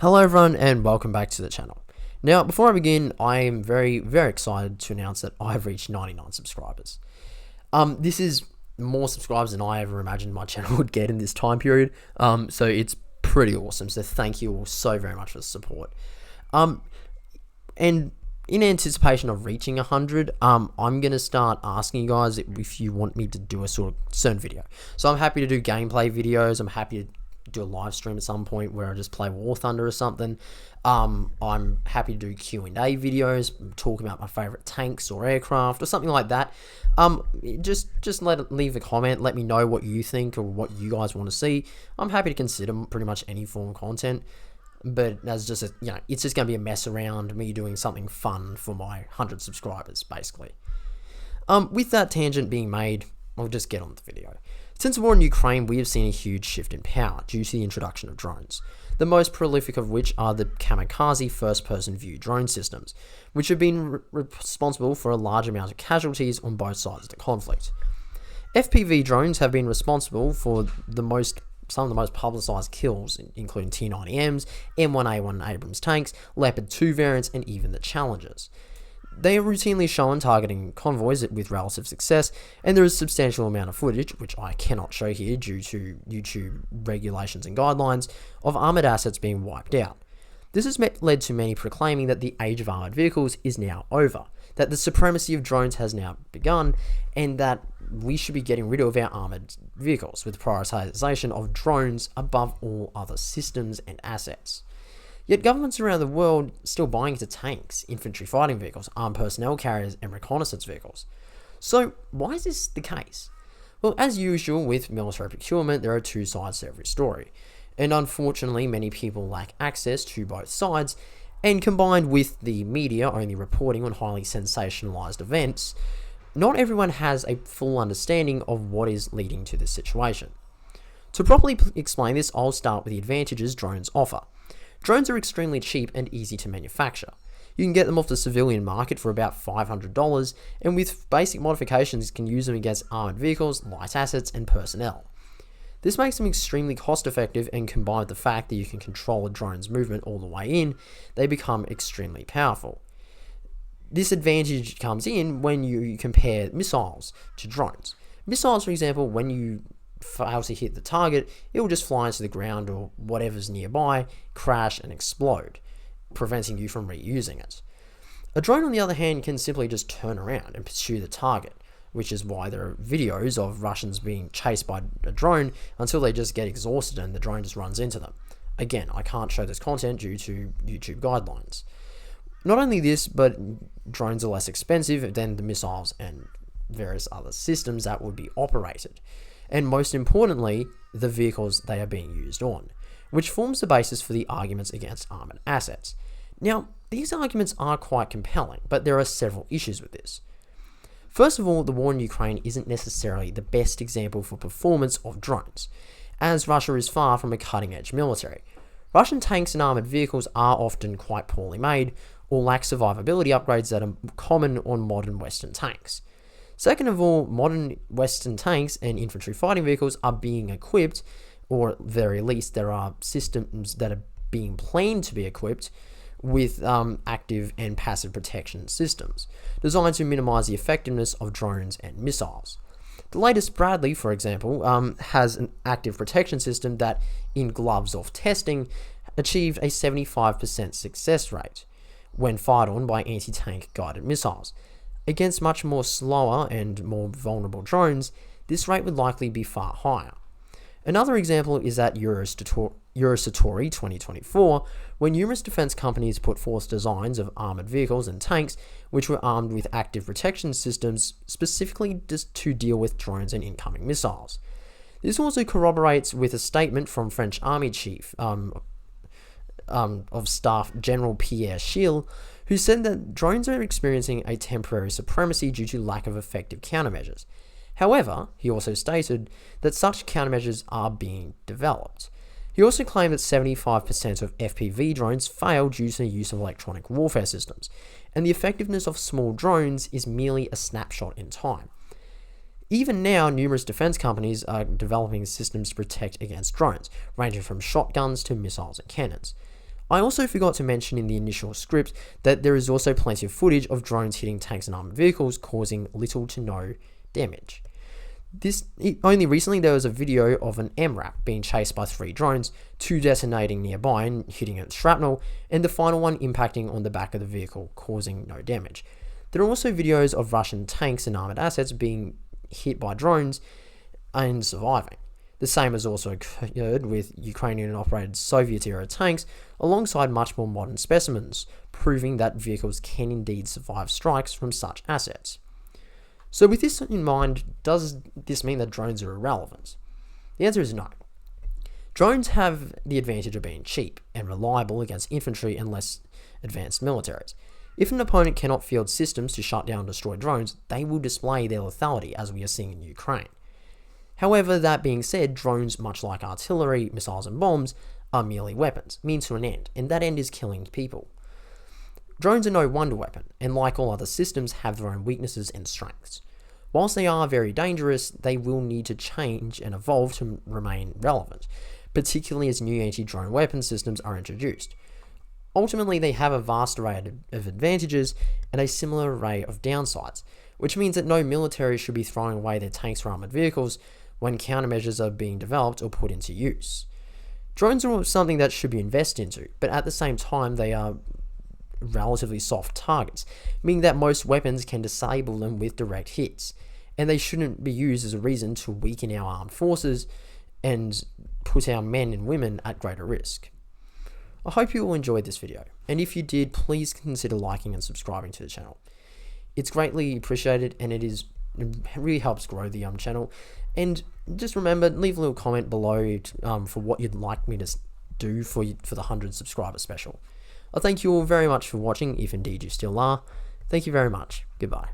Hello everyone and welcome back to the channel. Now, before I begin, I am very excited to announce that I've reached 99 subscribers. This is more subscribers than I ever imagined my channel would get in this time period. So it's pretty awesome. So thank you all so very much for the support. And in anticipation of reaching 100, I'm going to start asking you guys if you want me to do a sort of certain video. So I'm happy to do gameplay videos. I'm happy to do a live stream at some point where I just play War Thunder or something. I'm happy to do Q&A videos, talk about my favorite tanks or aircraft or something like that. Just leave a comment, let me know what you think or what you guys want to see. I'm happy to consider pretty much any form of content, but as just it's just going to be a mess around me doing something fun for my 100 subscribers, basically. With that tangent being made, I'll just get on with the video. Since the war in Ukraine, we have seen a huge shift in power due to the introduction of drones, the most prolific of which are the kamikaze first-person view drone systems, which have been responsible for a large amount of casualties on both sides of the conflict. FPV drones have been responsible for some of the most publicized kills, including T-90Ms, M1A1 Abrams tanks, Leopard 2 variants, and even the Challengers. They are routinely shown targeting convoys with relative success, and there is a substantial amount of footage, which I cannot show here due to YouTube regulations and guidelines, of armoured assets being wiped out. This has led to many proclaiming that the age of armoured vehicles is now over, that the supremacy of drones has now begun, and that we should be getting rid of our armoured vehicles with prioritization of drones above all other systems and assets. Yet governments around the world are still buying into tanks, infantry fighting vehicles, armed personnel carriers, and reconnaissance vehicles. So why is this the case? Well, as usual with military procurement, there are two sides to every story. And unfortunately, many people lack access to both sides, and combined with the media only reporting on highly sensationalized events, not everyone has a full understanding of what is leading to this situation. To properly explain this, I'll start with the advantages drones offer. Drones are extremely cheap and easy to manufacture. You can get them off the civilian market for about $500, and with basic modifications you can use them against armoured vehicles, light assets, and personnel. This makes them extremely cost effective, and combined with the fact that you can control a drone's movement all the way in, they become extremely powerful. This advantage comes in when you compare missiles to drones. Missiles, for example, when you fail to hit the target, it will just fly into the ground or whatever's nearby, crash and explode, preventing you from reusing it. A drone, on the other hand, can simply just turn around and pursue the target, which is why there are videos of Russians being chased by a drone until they just get exhausted and the drone just runs into them. Again, I can't show this content due to YouTube guidelines. Not only this, but drones are less expensive than the missiles and various other systems that would be operated. And most importantly, the vehicles they are being used on, which forms the basis for the arguments against armoured assets. Now, these arguments are quite compelling, but there are several issues with this. First of all, the war in Ukraine isn't necessarily the best example for performance of drones, as Russia is far from a cutting-edge military. Russian tanks and armoured vehicles are often quite poorly made, or lack survivability upgrades that are common on modern Western tanks. Second of all, modern Western tanks and infantry fighting vehicles are being equipped, or at the very least there are systems that are being planned to be equipped with active and passive protection systems, designed to minimize the effectiveness of drones and missiles. The latest Bradley, for example, has an active protection system that, in gloves off testing, achieved a 75% success rate when fired on by anti-tank guided missiles. Against much more slower and more vulnerable drones, this rate would likely be far higher. Another example is at Eurosatory 2024, when numerous defense companies put forth designs of armored vehicles and tanks which were armed with active protection systems specifically just to deal with drones and incoming missiles. This also corroborates with a statement from French Army Chief of Staff General Pierre Schill, who said that drones are experiencing a temporary supremacy due to lack of effective countermeasures. However, he also stated that such countermeasures are being developed. He also claimed that 75% of FPV drones fail due to the use of electronic warfare systems, and the effectiveness of small drones is merely a snapshot in time. Even now, numerous defense companies are developing systems to protect against drones, ranging from shotguns to missiles and cannons. I also forgot to mention in the initial script that there is also plenty of footage of drones hitting tanks and armored vehicles, causing little to no damage. Only recently there was a video of an MRAP being chased by 3 drones, 2 detonating nearby and hitting it with shrapnel, and the final one impacting on the back of the vehicle, causing no damage. There are also videos of Russian tanks and armored assets being hit by drones and surviving. The same has also occurred with Ukrainian-operated Soviet-era tanks, alongside much more modern specimens, proving that vehicles can indeed survive strikes from such assets. So with this in mind, does this mean that drones are irrelevant? The answer is no. Drones have the advantage of being cheap and reliable against infantry and less advanced militaries. If an opponent cannot field systems to shut down and destroy drones, they will display their lethality, as we are seeing in Ukraine. However, that being said, drones, much like artillery, missiles and bombs, are merely weapons, means to an end, and that end is killing people. Drones are no wonder weapon, and like all other systems, have their own weaknesses and strengths. Whilst they are very dangerous, they will need to change and evolve to remain relevant, particularly as new anti-drone weapon systems are introduced. Ultimately, they have a vast array of advantages and a similar array of downsides, which means that no military should be throwing away their tanks or armoured vehicles when countermeasures are being developed or put into use. Drones are something that should be invested into, but at the same time they are relatively soft targets, meaning that most weapons can disable them with direct hits, and they shouldn't be used as a reason to weaken our armed forces and put our men and women at greater risk. I hope you all enjoyed this video, and if you did, please consider liking and subscribing to the channel. It's greatly appreciated, and it really helps grow the channel. And just remember, leave a little comment below for what you'd like me to do for the 100 subscriber special. I thank you all very much for watching, if indeed you still are. Thank you very much. Goodbye.